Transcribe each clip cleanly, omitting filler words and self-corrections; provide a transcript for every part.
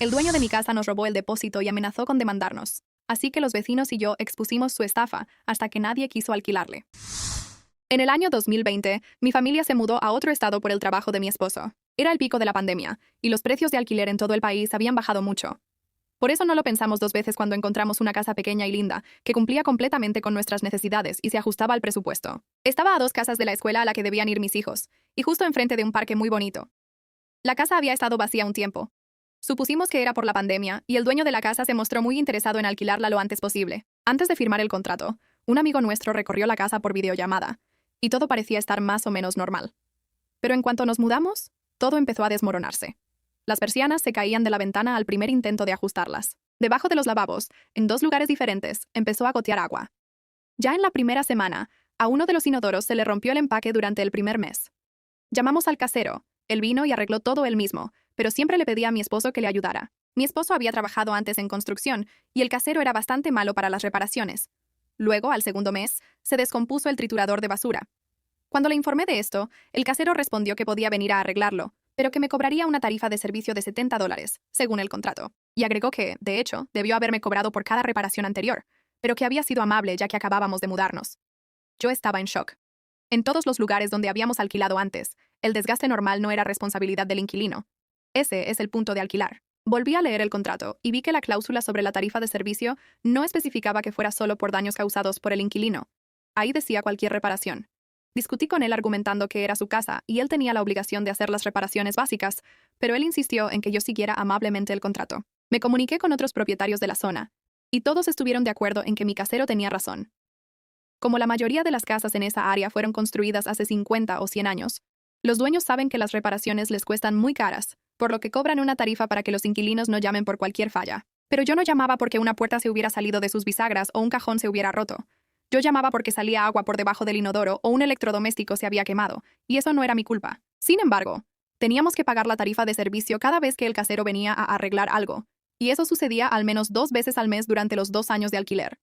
El dueño de mi casa nos robó el depósito y amenazó con demandarnos. Así que los vecinos y yo expusimos su estafa hasta que nadie quiso alquilarle. En el año 2020, mi familia se mudó a otro estado por el trabajo de mi esposo. Era el pico de la pandemia, y los precios de alquiler en todo el país habían bajado mucho. Por eso no lo pensamos dos veces cuando encontramos una casa pequeña y linda, que cumplía completamente con nuestras necesidades y se ajustaba al presupuesto. Estaba a 2 casas de la escuela a la que debían ir mis hijos, y justo enfrente de un parque muy bonito. La casa había estado vacía un tiempo. Supusimos que era por la pandemia, y el dueño de la casa se mostró muy interesado en alquilarla lo antes posible. Antes de firmar el contrato, un amigo nuestro recorrió la casa por videollamada, y todo parecía estar más o menos normal. Pero en cuanto nos mudamos, todo empezó a desmoronarse. Las persianas se caían de la ventana al primer intento de ajustarlas. Debajo de los lavabos, en 2 lugares diferentes, empezó a gotear agua. Ya en la primera semana, a uno de los inodoros se le rompió el empaque durante el primer mes. Llamamos al casero. Él vino y arregló todo él mismo, pero siempre le pedía a mi esposo que le ayudara. Mi esposo había trabajado antes en construcción, y el casero era bastante malo para las reparaciones. Luego, al segundo mes, se descompuso el triturador de basura. Cuando le informé de esto, el casero respondió que podía venir a arreglarlo, pero que me cobraría una tarifa de servicio de $70, según el contrato. Y agregó que, de hecho, debió haberme cobrado por cada reparación anterior, pero que había sido amable ya que acabábamos de mudarnos. Yo estaba en shock. En todos los lugares donde habíamos alquilado antes, el desgaste normal no era responsabilidad del inquilino. Ese es el punto de alquilar. Volví a leer el contrato y vi que la cláusula sobre la tarifa de servicio no especificaba que fuera solo por daños causados por el inquilino. Ahí decía cualquier reparación. Discutí con él argumentando que era su casa y él tenía la obligación de hacer las reparaciones básicas, pero él insistió en que yo siguiera amablemente el contrato. Me comuniqué con otros propietarios de la zona, y todos estuvieron de acuerdo en que mi casero tenía razón. Como la mayoría de las casas en esa área fueron construidas hace 50 o 100 años, los dueños saben que las reparaciones les cuestan muy caras, por lo que cobran una tarifa para que los inquilinos no llamen por cualquier falla. Pero yo no llamaba porque una puerta se hubiera salido de sus bisagras o un cajón se hubiera roto. Yo llamaba porque salía agua por debajo del inodoro o un electrodoméstico se había quemado, y eso no era mi culpa. Sin embargo, teníamos que pagar la tarifa de servicio cada vez que el casero venía a arreglar algo, y eso sucedía al menos 2 veces al mes durante los 2 años de alquiler.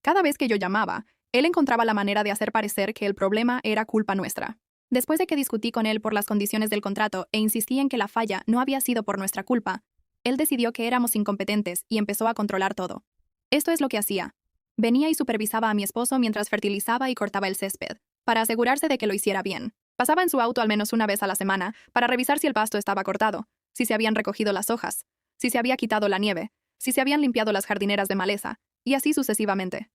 Cada vez que yo llamaba, él encontraba la manera de hacer parecer que el problema era culpa nuestra. Después de que discutí con él por las condiciones del contrato e insistí en que la falla no había sido por nuestra culpa, él decidió que éramos incompetentes y empezó a controlar todo. Esto es lo que hacía. Venía y supervisaba a mi esposo mientras fertilizaba y cortaba el césped, para asegurarse de que lo hiciera bien. Pasaba en su auto al menos una vez a la semana para revisar si el pasto estaba cortado, si se habían recogido las hojas, si se había quitado la nieve, si se habían limpiado las jardineras de maleza, y así sucesivamente.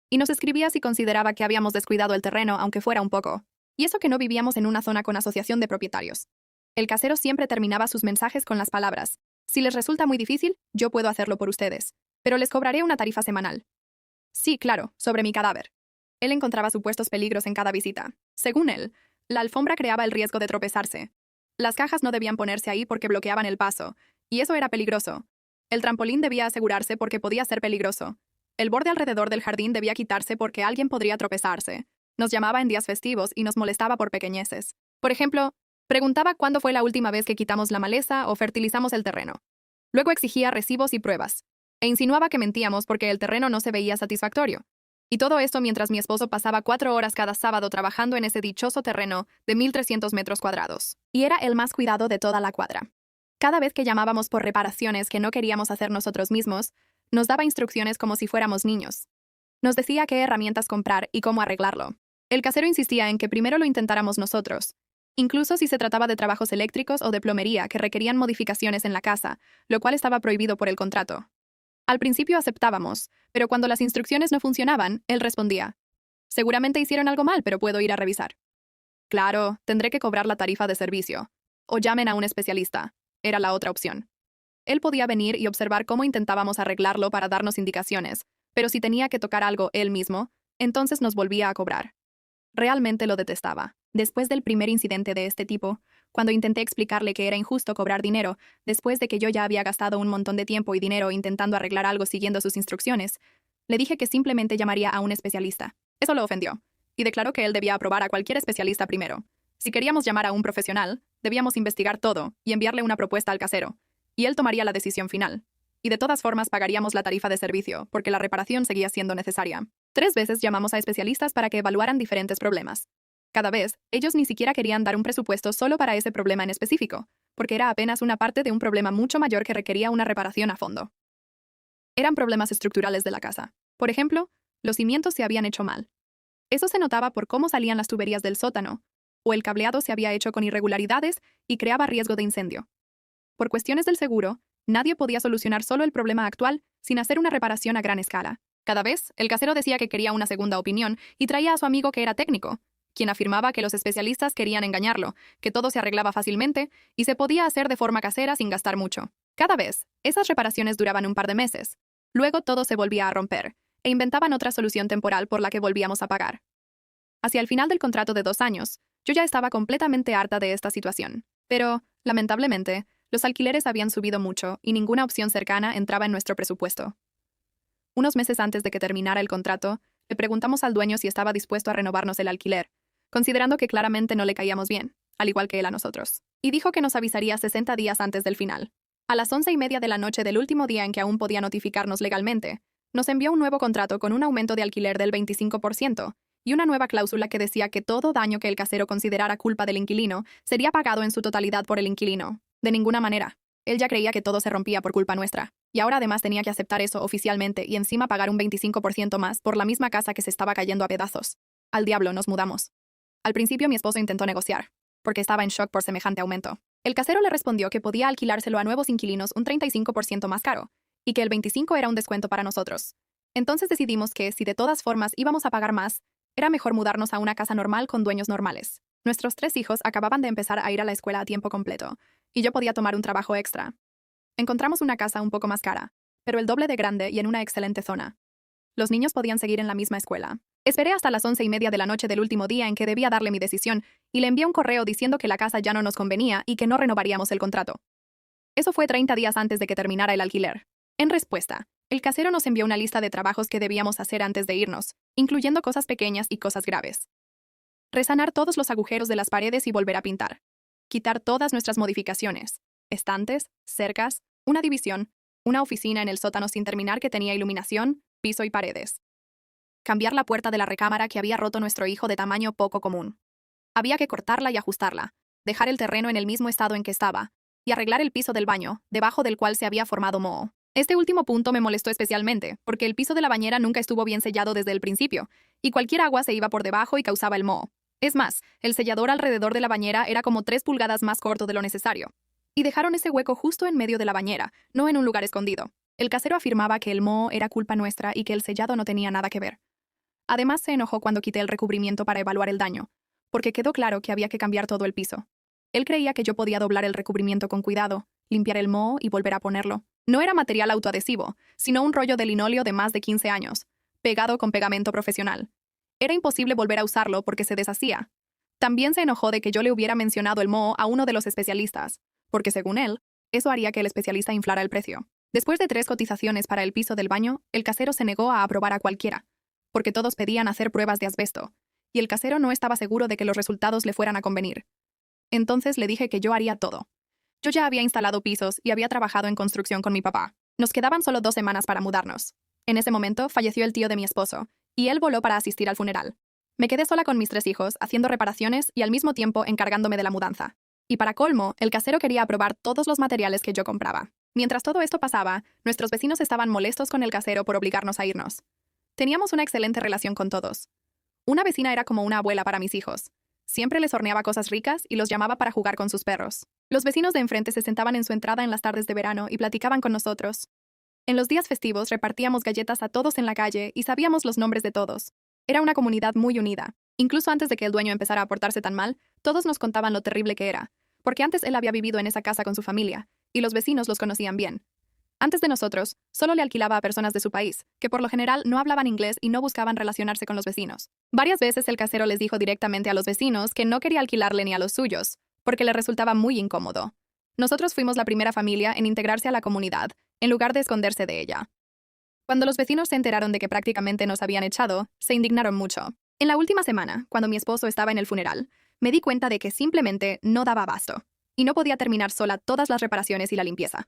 Y nos escribía si consideraba que habíamos descuidado el terreno, aunque fuera un poco. Y eso que no vivíamos en una zona con asociación de propietarios. El casero siempre terminaba sus mensajes con las palabras: si les resulta muy difícil, yo puedo hacerlo por ustedes, pero les cobraré una tarifa semanal. Sí, claro, sobre mi cadáver. Él encontraba supuestos peligros en cada visita. Según él, la alfombra creaba el riesgo de tropezarse. Las cajas no debían ponerse ahí porque bloqueaban el paso, y eso era peligroso. El trampolín debía asegurarse porque podía ser peligroso. El borde alrededor del jardín debía quitarse porque alguien podría tropezarse. Nos llamaba en días festivos y nos molestaba por pequeñeces. Por ejemplo, preguntaba cuándo fue la última vez que quitamos la maleza o fertilizamos el terreno. Luego exigía recibos y pruebas, e insinuaba que mentíamos porque el terreno no se veía satisfactorio. Y todo esto mientras mi esposo pasaba 4 horas cada sábado trabajando en ese dichoso terreno de 1.300 metros cuadrados. Y era el más cuidado de toda la cuadra. Cada vez que llamábamos por reparaciones que no queríamos hacer nosotros mismos, nos daba instrucciones como si fuéramos niños. Nos decía qué herramientas comprar y cómo arreglarlo. El casero insistía en que primero lo intentáramos nosotros, incluso si se trataba de trabajos eléctricos o de plomería que requerían modificaciones en la casa, lo cual estaba prohibido por el contrato. Al principio aceptábamos, pero cuando las instrucciones no funcionaban, él respondía: seguramente hicieron algo mal, pero puedo ir a revisar. Claro, tendré que cobrar la tarifa de servicio. O llamen a un especialista. Era la otra opción. Él podía venir y observar cómo intentábamos arreglarlo para darnos indicaciones, pero si tenía que tocar algo él mismo, entonces nos volvía a cobrar. Realmente lo detestaba. Después del primer incidente de este tipo, cuando intenté explicarle que era injusto cobrar dinero, después de que yo ya había gastado un montón de tiempo y dinero intentando arreglar algo siguiendo sus instrucciones, le dije que simplemente llamaría a un especialista. Eso lo ofendió, y declaró que él debía aprobar a cualquier especialista primero. Si queríamos llamar a un profesional, debíamos investigar todo y enviarle una propuesta al casero, y él tomaría la decisión final. Y de todas formas pagaríamos la tarifa de servicio, porque la reparación seguía siendo necesaria. 3 veces llamamos a especialistas para que evaluaran diferentes problemas. Cada vez, ellos ni siquiera querían dar un presupuesto solo para ese problema en específico, porque era apenas una parte de un problema mucho mayor que requería una reparación a fondo. Eran problemas estructurales de la casa. Por ejemplo, los cimientos se habían hecho mal. Eso se notaba por cómo salían las tuberías del sótano, o el cableado se había hecho con irregularidades y creaba riesgo de incendio. Por cuestiones del seguro, nadie podía solucionar solo el problema actual sin hacer una reparación a gran escala. Cada vez, el casero decía que quería una segunda opinión y traía a su amigo que era técnico, quien afirmaba que los especialistas querían engañarlo, que todo se arreglaba fácilmente y se podía hacer de forma casera sin gastar mucho. Cada vez, esas reparaciones duraban un par de meses. Luego todo se volvía a romper, e inventaban otra solución temporal por la que volvíamos a pagar. Hacia el final del contrato de 2 años, yo ya estaba completamente harta de esta situación. Pero, lamentablemente, los alquileres habían subido mucho y ninguna opción cercana entraba en nuestro presupuesto. Unos meses antes de que terminara el contrato, le preguntamos al dueño si estaba dispuesto a renovarnos el alquiler, considerando que claramente no le caíamos bien, al igual que él a nosotros. Y dijo que nos avisaría 60 días antes del final. A las 11:30 de la noche del último día en que aún podía notificarnos legalmente, nos envió un nuevo contrato con un aumento de alquiler del 25% y una nueva cláusula que decía que todo daño que el casero considerara culpa del inquilino sería pagado en su totalidad por el inquilino. De ninguna manera. Él ya creía que todo se rompía por culpa nuestra, y ahora además tenía que aceptar eso oficialmente y encima pagar un 25% más por la misma casa que se estaba cayendo a pedazos. Al diablo, nos mudamos. Al principio mi esposo intentó negociar, porque estaba en shock por semejante aumento. El casero le respondió que podía alquilárselo a nuevos inquilinos un 35% más caro, y que el 25% era un descuento para nosotros. Entonces decidimos que, si de todas formas íbamos a pagar más, era mejor mudarnos a una casa normal con dueños normales. Nuestros 3 hijos acababan de empezar a ir a la escuela a tiempo completo, y yo podía tomar un trabajo extra. Encontramos una casa un poco más cara, pero el doble de grande y en una excelente zona. Los niños podían seguir en la misma escuela. Esperé hasta las 11:30 de la noche del último día en que debía darle mi decisión, y le envié un correo diciendo que la casa ya no nos convenía y que no renovaríamos el contrato. Eso fue 30 días antes de que terminara el alquiler. En respuesta, el casero nos envió una lista de trabajos que debíamos hacer antes de irnos, incluyendo cosas pequeñas y cosas graves. Resanar todos los agujeros de las paredes y volver a pintar. Quitar todas nuestras modificaciones. Estantes, cercas, una división, una oficina en el sótano sin terminar que tenía iluminación, piso y paredes. Cambiar la puerta de la recámara que había roto nuestro hijo de tamaño poco común. Había que cortarla y ajustarla, dejar el terreno en el mismo estado en que estaba, y arreglar el piso del baño, debajo del cual se había formado moho. Este último punto me molestó especialmente, porque el piso de la bañera nunca estuvo bien sellado desde el principio, y cualquier agua se iba por debajo y causaba el moho. Es más, el sellador alrededor de la bañera era como 3 pulgadas más corto de lo necesario. Y dejaron ese hueco justo en medio de la bañera, no en un lugar escondido. El casero afirmaba que el moho era culpa nuestra y que el sellado no tenía nada que ver. Además, se enojó cuando quité el recubrimiento para evaluar el daño, porque quedó claro que había que cambiar todo el piso. Él creía que yo podía doblar el recubrimiento con cuidado, limpiar el moho y volver a ponerlo. No era material autoadhesivo, sino un rollo de linóleo de más de 15 años, pegado con pegamento profesional. Era imposible volver a usarlo porque se deshacía. También se enojó de que yo le hubiera mencionado el moho a uno de los especialistas, porque según él, eso haría que el especialista inflara el precio. Después de 3 cotizaciones para el piso del baño, el casero se negó a aprobar a cualquiera, porque todos pedían hacer pruebas de asbesto, y el casero no estaba seguro de que los resultados le fueran a convenir. Entonces le dije que yo haría todo. Yo ya había instalado pisos y había trabajado en construcción con mi papá. Nos quedaban solo 2 semanas para mudarnos. En ese momento falleció el tío de mi esposo, y él voló para asistir al funeral. Me quedé sola con mis 3 hijos, haciendo reparaciones y al mismo tiempo encargándome de la mudanza. Y para colmo, el casero quería aprobar todos los materiales que yo compraba. Mientras todo esto pasaba, nuestros vecinos estaban molestos con el casero por obligarnos a irnos. Teníamos una excelente relación con todos. Una vecina era como una abuela para mis hijos. Siempre les horneaba cosas ricas y los llamaba para jugar con sus perros. Los vecinos de enfrente se sentaban en su entrada en las tardes de verano y platicaban con nosotros. En los días festivos repartíamos galletas a todos en la calle y sabíamos los nombres de todos. Era una comunidad muy unida. Incluso antes de que el dueño empezara a portarse tan mal, todos nos contaban lo terrible que era, porque antes él había vivido en esa casa con su familia, y los vecinos los conocían bien. Antes de nosotros, solo le alquilaba a personas de su país, que por lo general no hablaban inglés y no buscaban relacionarse con los vecinos. Varias veces el casero les dijo directamente a los vecinos que no quería alquilarle ni a los suyos, porque le resultaba muy incómodo. Nosotros fuimos la primera familia en integrarse a la comunidad, en lugar de esconderse de ella. Cuando los vecinos se enteraron de que prácticamente nos habían echado, se indignaron mucho. En la última semana, cuando mi esposo estaba en el funeral, me di cuenta de que simplemente no daba abasto, y no podía terminar sola todas las reparaciones y la limpieza.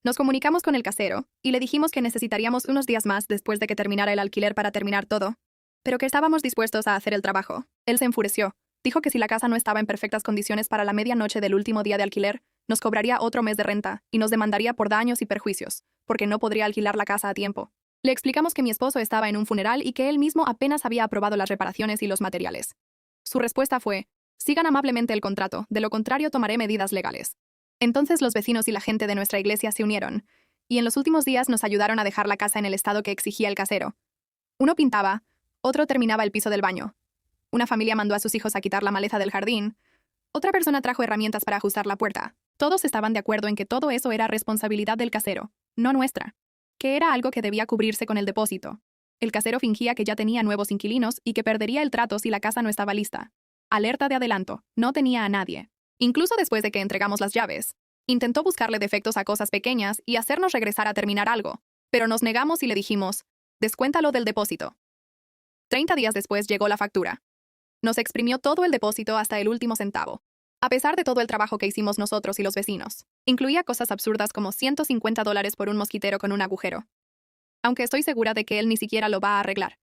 Nos comunicamos con el casero, y le dijimos que necesitaríamos unos días más después de que terminara el alquiler para terminar todo, pero que estábamos dispuestos a hacer el trabajo. Él se enfureció. Dijo que si la casa no estaba en perfectas condiciones para la medianoche del último día de alquiler, nos cobraría otro mes de renta y nos demandaría por daños y perjuicios, porque no podría alquilar la casa a tiempo. Le explicamos que mi esposo estaba en un funeral y que él mismo apenas había aprobado las reparaciones y los materiales. Su respuesta fue: sigan amablemente el contrato, de lo contrario tomaré medidas legales. Entonces los vecinos y la gente de nuestra iglesia se unieron, y en los últimos días nos ayudaron a dejar la casa en el estado que exigía el casero. Uno pintaba, otro terminaba el piso del baño. Una familia mandó a sus hijos a quitar la maleza del jardín. Otra persona trajo herramientas para ajustar la puerta. Todos estaban de acuerdo en que todo eso era responsabilidad del casero, no nuestra, que era algo que debía cubrirse con el depósito. El casero fingía que ya tenía nuevos inquilinos y que perdería el trato si la casa no estaba lista. Alerta de adelanto, no tenía a nadie. Incluso después de que entregamos las llaves, intentó buscarle defectos a cosas pequeñas y hacernos regresar a terminar algo, pero nos negamos y le dijimos: descuéntalo del depósito. 30 días después llegó la factura. Nos exprimió todo el depósito hasta el último centavo. A pesar de todo el trabajo que hicimos nosotros y los vecinos, incluía cosas absurdas como $150 por un mosquitero con un agujero. Aunque estoy segura de que él ni siquiera lo va a arreglar.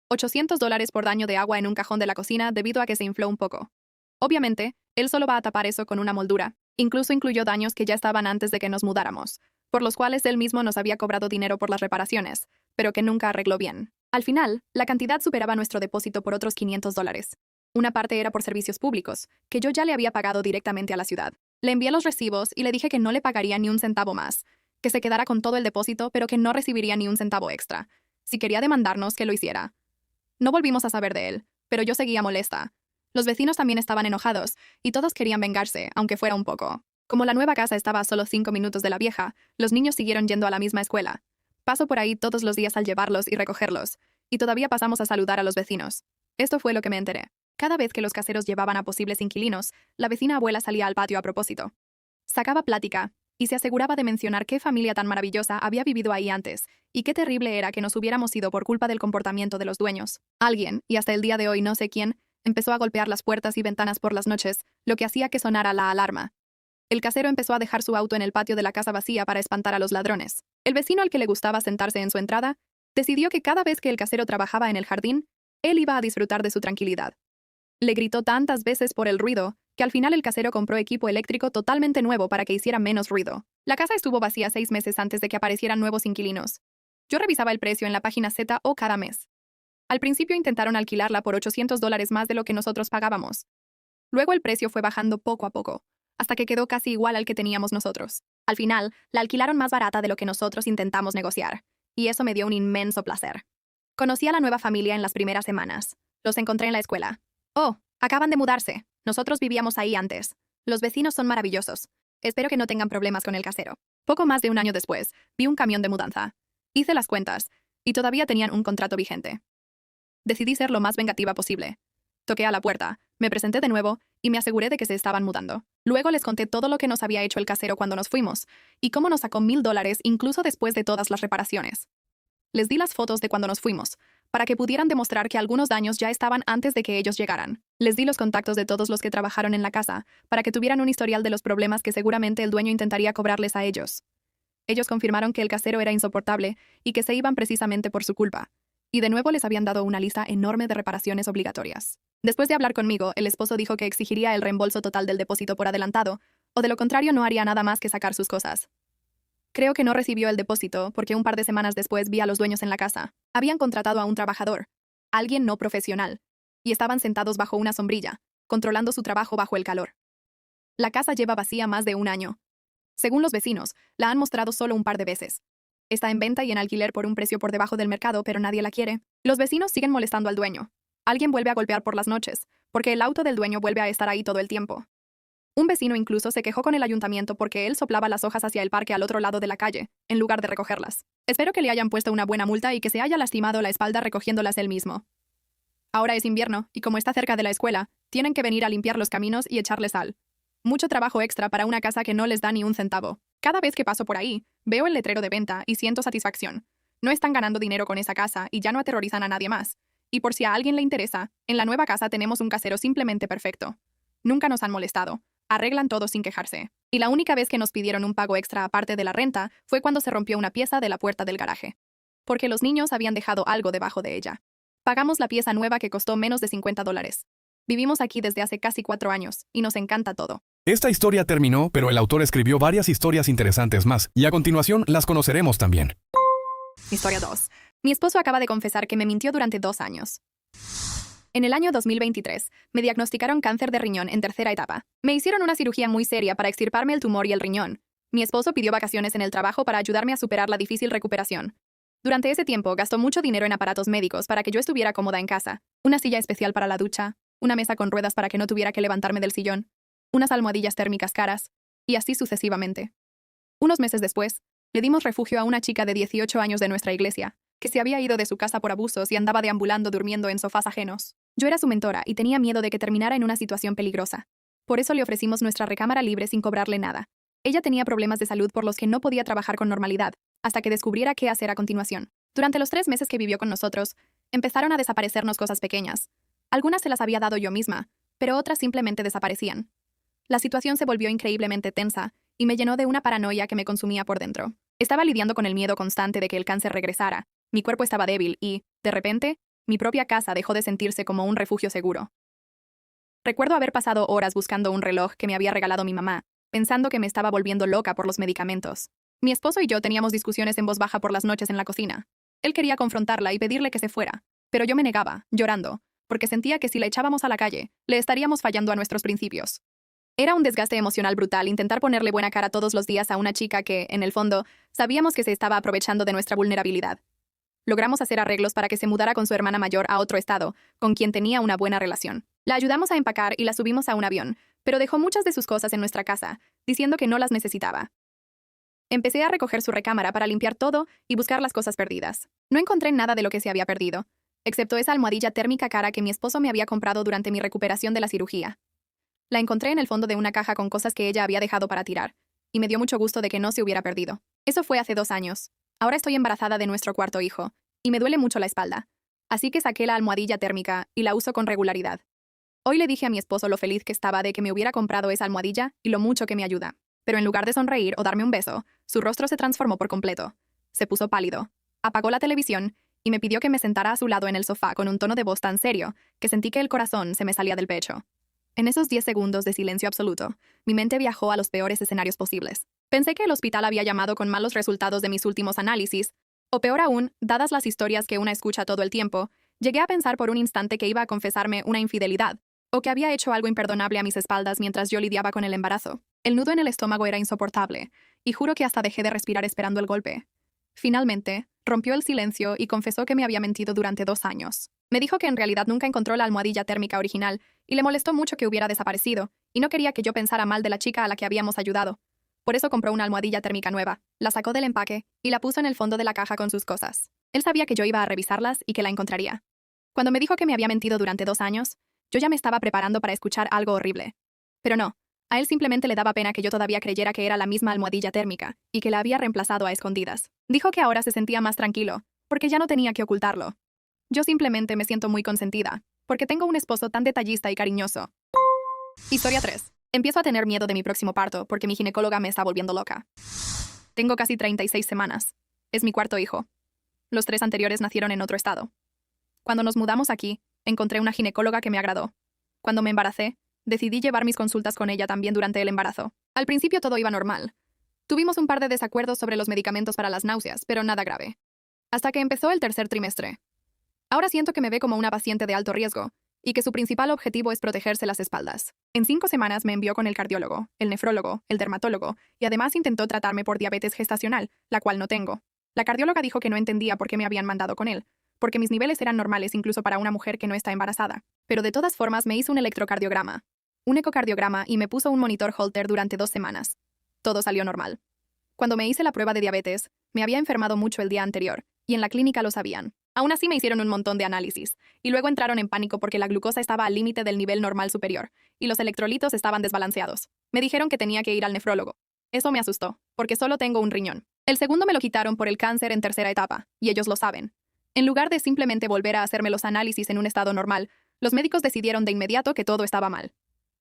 $800 por daño de agua en un cajón de la cocina debido a que se infló un poco. Obviamente, él solo va a tapar eso con una moldura. Incluso incluyó daños que ya estaban antes de que nos mudáramos, por los cuales él mismo nos había cobrado dinero por las reparaciones, pero que nunca arregló bien. Al final, la cantidad superaba nuestro depósito por otros $500. Una parte era por servicios públicos, que yo ya le había pagado directamente a la ciudad. Le envié los recibos y le dije que no le pagaría ni un centavo más, que se quedara con todo el depósito, pero que no recibiría ni un centavo extra. Si quería demandarnos, que lo hiciera. No volvimos a saber de él, pero yo seguía molesta. Los vecinos también estaban enojados, y todos querían vengarse, aunque fuera un poco. Como la nueva casa estaba a solo 5 minutos de la vieja, los niños siguieron yendo a la misma escuela. Paso por ahí todos los días al llevarlos y recogerlos, y todavía pasamos a saludar a los vecinos. Esto fue lo que me enteré. Cada vez que los caseros llevaban a posibles inquilinos, la vecina abuela salía al patio a propósito. Sacaba plática, y se aseguraba de mencionar qué familia tan maravillosa había vivido ahí antes, y qué terrible era que nos hubiéramos ido por culpa del comportamiento de los dueños. Alguien, y hasta el día de hoy no sé quién, empezó a golpear las puertas y ventanas por las noches, lo que hacía que sonara la alarma. El casero empezó a dejar su auto en el patio de la casa vacía para espantar a los ladrones. El vecino al que le gustaba sentarse en su entrada, decidió que cada vez que el casero trabajaba en el jardín, él iba a disfrutar de su tranquilidad. Le gritó tantas veces por el ruido, que al final el casero compró equipo eléctrico totalmente nuevo para que hiciera menos ruido. La casa estuvo vacía 6 meses antes de que aparecieran nuevos inquilinos. Yo revisaba el precio en la página ZO cada mes. Al principio intentaron alquilarla por $800 más de lo que nosotros pagábamos. Luego el precio fue bajando poco a poco, hasta que quedó casi igual al que teníamos nosotros. Al final, la alquilaron más barata de lo que nosotros intentamos negociar, y eso me dio un inmenso placer. Conocí a la nueva familia en las primeras semanas. Los encontré en la escuela. Oh, acaban de mudarse. Nosotros vivíamos ahí antes. Los vecinos son maravillosos. Espero que no tengan problemas con el casero. Poco más de un año después, vi un camión de mudanza. Hice las cuentas, y todavía tenían un contrato vigente. Decidí ser lo más vengativa posible. Toqué a la puerta, me presenté de nuevo y me aseguré de que se estaban mudando. Luego les conté todo lo que nos había hecho el casero cuando nos fuimos y cómo nos sacó $1000 incluso después de todas las reparaciones. Les di las fotos de cuando nos fuimos, para que pudieran demostrar que algunos daños ya estaban antes de que ellos llegaran. Les di los contactos de todos los que trabajaron en la casa, para que tuvieran un historial de los problemas que seguramente el dueño intentaría cobrarles a ellos. Ellos confirmaron que el casero era insoportable y que se iban precisamente por su culpa. Y de nuevo les habían dado una lista enorme de reparaciones obligatorias. Después de hablar conmigo, el esposo dijo que exigiría el reembolso total del depósito por adelantado, o de lo contrario no haría nada más que sacar sus cosas. Creo que no recibió el depósito porque un par de semanas después vi a los dueños en la casa. Habían contratado a un trabajador, alguien no profesional, y estaban sentados bajo una sombrilla, controlando su trabajo bajo el calor. La casa lleva vacía más de un año. Según los vecinos, la han mostrado solo un par de veces. Está en venta y en alquiler por un precio por debajo del mercado, pero nadie la quiere. Los vecinos siguen molestando al dueño. Alguien vuelve a golpear por las noches, porque el auto del dueño vuelve a estar ahí todo el tiempo. Un vecino incluso se quejó con el ayuntamiento porque él soplaba las hojas hacia el parque al otro lado de la calle, en lugar de recogerlas. Espero que le hayan puesto una buena multa y que se haya lastimado la espalda recogiéndolas él mismo. Ahora es invierno, y como está cerca de la escuela, tienen que venir a limpiar los caminos y echarle sal. Mucho trabajo extra para una casa que no les da ni un centavo. Cada vez que paso por ahí, veo el letrero de venta y siento satisfacción. No están ganando dinero con esa casa y ya no aterrorizan a nadie más. Y por si a alguien le interesa, en la nueva casa tenemos un casero simplemente perfecto. Nunca nos han molestado. Arreglan todo sin quejarse. Y la única vez que nos pidieron un pago extra aparte de la renta fue cuando se rompió una pieza de la puerta del garaje. Porque los niños habían dejado algo debajo de ella. Pagamos la pieza nueva que costó menos de $50. Vivimos aquí desde hace casi 4 años, y nos encanta todo. Esta historia terminó, pero el autor escribió varias historias interesantes más, y a continuación las conoceremos también. Historia 2. Mi esposo acaba de confesar que me mintió durante 2 años. En el año 2023, me diagnosticaron cáncer de riñón en tercera etapa. Me hicieron una cirugía muy seria para extirparme el tumor y el riñón. Mi esposo pidió vacaciones en el trabajo para ayudarme a superar la difícil recuperación. Durante ese tiempo, gastó mucho dinero en aparatos médicos para que yo estuviera cómoda en casa. Una silla especial para la ducha, una mesa con ruedas para que no tuviera que levantarme del sillón, unas almohadillas térmicas caras, y así sucesivamente. Unos meses después, le dimos refugio a una chica de 18 años de nuestra iglesia, que se había ido de su casa por abusos y andaba deambulando durmiendo en sofás ajenos. Yo era su mentora y tenía miedo de que terminara en una situación peligrosa. Por eso le ofrecimos nuestra recámara libre sin cobrarle nada. Ella tenía problemas de salud por los que no podía trabajar con normalidad, hasta que descubriera qué hacer a continuación. Durante los 3 meses que vivió con nosotros, empezaron a desaparecernos cosas pequeñas. Algunas se las había dado yo misma, pero otras simplemente desaparecían. La situación se volvió increíblemente tensa y me llenó de una paranoia que me consumía por dentro. Estaba lidiando con el miedo constante de que el cáncer regresara. Mi cuerpo estaba débil y, de repente, mi propia casa dejó de sentirse como un refugio seguro. Recuerdo haber pasado horas buscando un reloj que me había regalado mi mamá, pensando que me estaba volviendo loca por los medicamentos. Mi esposo y yo teníamos discusiones en voz baja por las noches en la cocina. Él quería confrontarla y pedirle que se fuera, pero yo me negaba, llorando, porque sentía que si la echábamos a la calle, le estaríamos fallando a nuestros principios. Era un desgaste emocional brutal intentar ponerle buena cara todos los días a una chica que, en el fondo, sabíamos que se estaba aprovechando de nuestra vulnerabilidad. Logramos hacer arreglos para que se mudara con su hermana mayor a otro estado, con quien tenía una buena relación. La ayudamos a empacar y la subimos a un avión, pero dejó muchas de sus cosas en nuestra casa, diciendo que no las necesitaba. Empecé a recoger su recámara para limpiar todo y buscar las cosas perdidas. No encontré nada de lo que se había perdido, excepto esa almohadilla térmica cara que mi esposo me había comprado durante mi recuperación de la cirugía. La encontré en el fondo de una caja con cosas que ella había dejado para tirar, y me dio mucho gusto de que no se hubiera perdido. Eso fue hace 2 años. Ahora estoy embarazada de nuestro cuarto hijo, y me duele mucho la espalda. Así que saqué la almohadilla térmica y la uso con regularidad. Hoy le dije a mi esposo lo feliz que estaba de que me hubiera comprado esa almohadilla y lo mucho que me ayuda. Pero en lugar de sonreír o darme un beso, su rostro se transformó por completo. Se puso pálido, apagó la televisión y me pidió que me sentara a su lado en el sofá con un tono de voz tan serio que sentí que el corazón se me salía del pecho. En esos 10 segundos de silencio absoluto, mi mente viajó a los peores escenarios posibles. Pensé que el hospital había llamado con malos resultados de mis últimos análisis, o peor aún, dadas las historias que una escucha todo el tiempo, llegué a pensar por un instante que iba a confesarme una infidelidad, o que había hecho algo imperdonable a mis espaldas mientras yo lidiaba con el embarazo. El nudo en el estómago era insoportable, y juro que hasta dejé de respirar esperando el golpe. Finalmente, rompió el silencio y confesó que me había mentido durante 2 años. Me dijo que en realidad nunca encontró la almohadilla térmica original, y le molestó mucho que hubiera desaparecido, y no quería que yo pensara mal de la chica a la que habíamos ayudado. Por eso compró una almohadilla térmica nueva, la sacó del empaque y la puso en el fondo de la caja con sus cosas. Él sabía que yo iba a revisarlas y que la encontraría. Cuando me dijo que me había mentido durante 2 años, yo ya me estaba preparando para escuchar algo horrible. Pero no, a él simplemente le daba pena que yo todavía creyera que era la misma almohadilla térmica y que la había reemplazado a escondidas. Dijo que ahora se sentía más tranquilo, porque ya no tenía que ocultarlo. Yo simplemente me siento muy consentida, porque tengo un esposo tan detallista y cariñoso. Historia 3. Empiezo a tener miedo de mi próximo parto porque mi ginecóloga me está volviendo loca. Tengo casi 36 semanas. Es mi cuarto hijo. Los 3 anteriores nacieron en otro estado. Cuando nos mudamos aquí, encontré una ginecóloga que me agradó. Cuando me embaracé, decidí llevar mis consultas con ella también durante el embarazo. Al principio todo iba normal. Tuvimos un par de desacuerdos sobre los medicamentos para las náuseas, pero nada grave. Hasta que empezó el tercer trimestre. Ahora siento que me ve como una paciente de alto riesgo, y que su principal objetivo es protegerse las espaldas. En 5 semanas me envió con el cardiólogo, el nefrólogo, el dermatólogo, y además intentó tratarme por diabetes gestacional, la cual no tengo. La cardióloga dijo que no entendía por qué me habían mandado con él, porque mis niveles eran normales incluso para una mujer que no está embarazada. Pero de todas formas me hizo un electrocardiograma, un ecocardiograma y me puso un monitor Holter durante 2 semanas. Todo salió normal. Cuando me hice la prueba de diabetes, me había enfermado mucho el día anterior, y en la clínica lo sabían. Aún así me hicieron un montón de análisis, y luego entraron en pánico porque la glucosa estaba al límite del nivel normal superior, y los electrolitos estaban desbalanceados. Me dijeron que tenía que ir al nefrólogo. Eso me asustó, porque solo tengo un riñón. El segundo me lo quitaron por el cáncer en tercera etapa, y ellos lo saben. En lugar de simplemente volver a hacerme los análisis en un estado normal, los médicos decidieron de inmediato que todo estaba mal.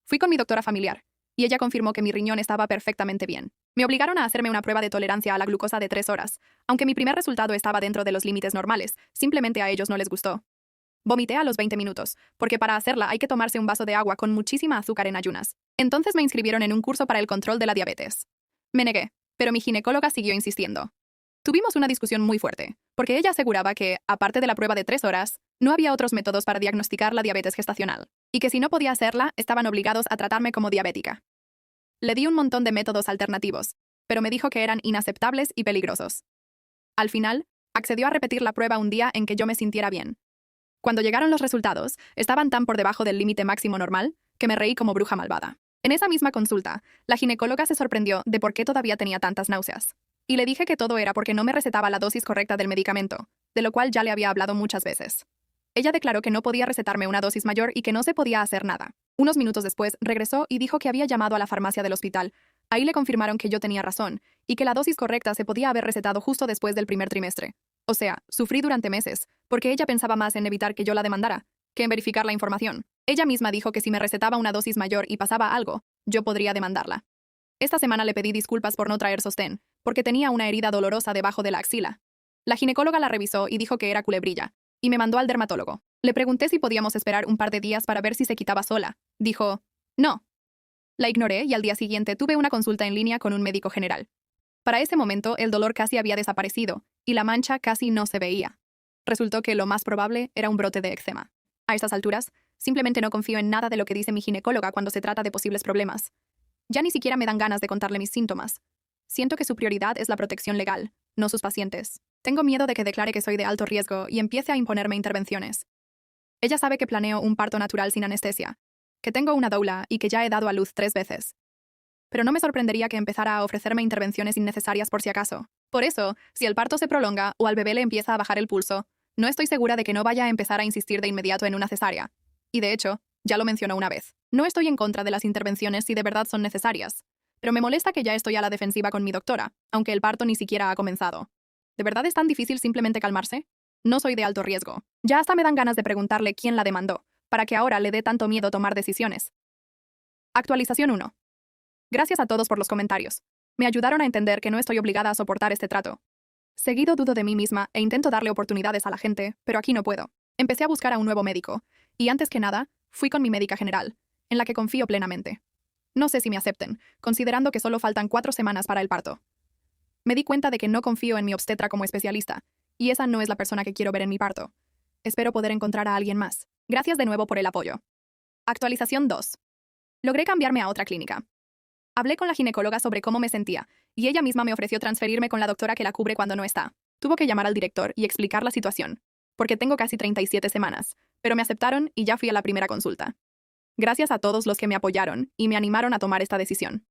Fui con mi doctora familiar, y ella confirmó que mi riñón estaba perfectamente bien. Me obligaron a hacerme una prueba de tolerancia a la glucosa de 3 horas. Aunque mi primer resultado estaba dentro de los límites normales, simplemente a ellos no les gustó. Vomité a los 20 minutos, porque para hacerla hay que tomarse un vaso de agua con muchísima azúcar en ayunas. Entonces me inscribieron en un curso para el control de la diabetes. Me negué, pero mi ginecóloga siguió insistiendo. Tuvimos una discusión muy fuerte, porque ella aseguraba que, aparte de la prueba de 3 horas, no había otros métodos para diagnosticar la diabetes gestacional, y que si no podía hacerla, estaban obligados a tratarme como diabética. Le di un montón de métodos alternativos, pero me dijo que eran inaceptables y peligrosos. Al final, accedió a repetir la prueba un día en que yo me sintiera bien. Cuando llegaron los resultados, estaban tan por debajo del límite máximo normal, que me reí como bruja malvada. En esa misma consulta, la ginecóloga se sorprendió de por qué todavía tenía tantas náuseas. Y le dije que todo era porque no me recetaba la dosis correcta del medicamento, de lo cual ya le había hablado muchas veces. Ella declaró que no podía recetarme una dosis mayor y que no se podía hacer nada. Unos minutos después, regresó y dijo que había llamado a la farmacia del hospital. Ahí le confirmaron que yo tenía razón, y que la dosis correcta se podía haber recetado justo después del primer trimestre. O sea, sufrí durante meses, porque ella pensaba más en evitar que yo la demandara, que en verificar la información. Ella misma dijo que si me recetaba una dosis mayor y pasaba algo, yo podría demandarla. Esta semana le pedí disculpas por no traer sostén, porque tenía una herida dolorosa debajo de la axila. La ginecóloga la revisó y dijo que era culebrilla, y me mandó al dermatólogo. Le pregunté si podíamos esperar un par de días para ver si se quitaba sola. Dijo, no. La ignoré y al día siguiente tuve una consulta en línea con un médico general. Para ese momento el dolor casi había desaparecido, y la mancha casi no se veía. Resultó que lo más probable era un brote de eczema. A estas alturas, simplemente no confío en nada de lo que dice mi ginecóloga cuando se trata de posibles problemas. Ya ni siquiera me dan ganas de contarle mis síntomas. Siento que su prioridad es la protección legal, no sus pacientes. Tengo miedo de que declare que soy de alto riesgo y empiece a imponerme intervenciones. Ella sabe que planeo un parto natural sin anestesia, que tengo una doula y que ya he dado a luz 3 veces. Pero no me sorprendería que empezara a ofrecerme intervenciones innecesarias por si acaso. Por eso, si el parto se prolonga o al bebé le empieza a bajar el pulso, no estoy segura de que no vaya a empezar a insistir de inmediato en una cesárea. Y de hecho, ya lo mencionó una vez. No estoy en contra de las intervenciones si de verdad son necesarias, pero me molesta que ya estoy a la defensiva con mi doctora, aunque el parto ni siquiera ha comenzado. ¿De verdad es tan difícil simplemente calmarse? No soy de alto riesgo. Ya hasta me dan ganas de preguntarle quién la demandó, para que ahora le dé tanto miedo tomar decisiones. Actualización 1. Gracias a todos por los comentarios. Me ayudaron a entender que no estoy obligada a soportar este trato. Seguido dudo de mí misma e intento darle oportunidades a la gente, pero aquí no puedo. Empecé a buscar a un nuevo médico, y antes que nada, fui con mi médica general, en la que confío plenamente. No sé si me acepten, considerando que solo faltan 4 semanas para el parto. Me di cuenta de que no confío en mi obstetra como especialista, y esa no es la persona que quiero ver en mi parto. Espero poder encontrar a alguien más. Gracias de nuevo por el apoyo. Actualización 2. Logré cambiarme a otra clínica. Hablé con la ginecóloga sobre cómo me sentía, y ella misma me ofreció transferirme con la doctora que la cubre cuando no está. Tuvo que llamar al director y explicar la situación, porque tengo casi 37 semanas, pero me aceptaron y ya fui a la primera consulta. Gracias a todos los que me apoyaron y me animaron a tomar esta decisión.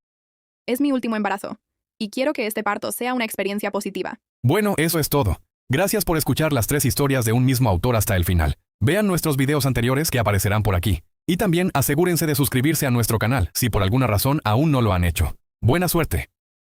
Es mi último embarazo, y quiero que este parto sea una experiencia positiva. Bueno, eso es todo. Gracias por escuchar las 3 historias de un mismo autor hasta el final. Vean nuestros videos anteriores que aparecerán por aquí. Y también asegúrense de suscribirse a nuestro canal si por alguna razón aún no lo han hecho. Buena suerte.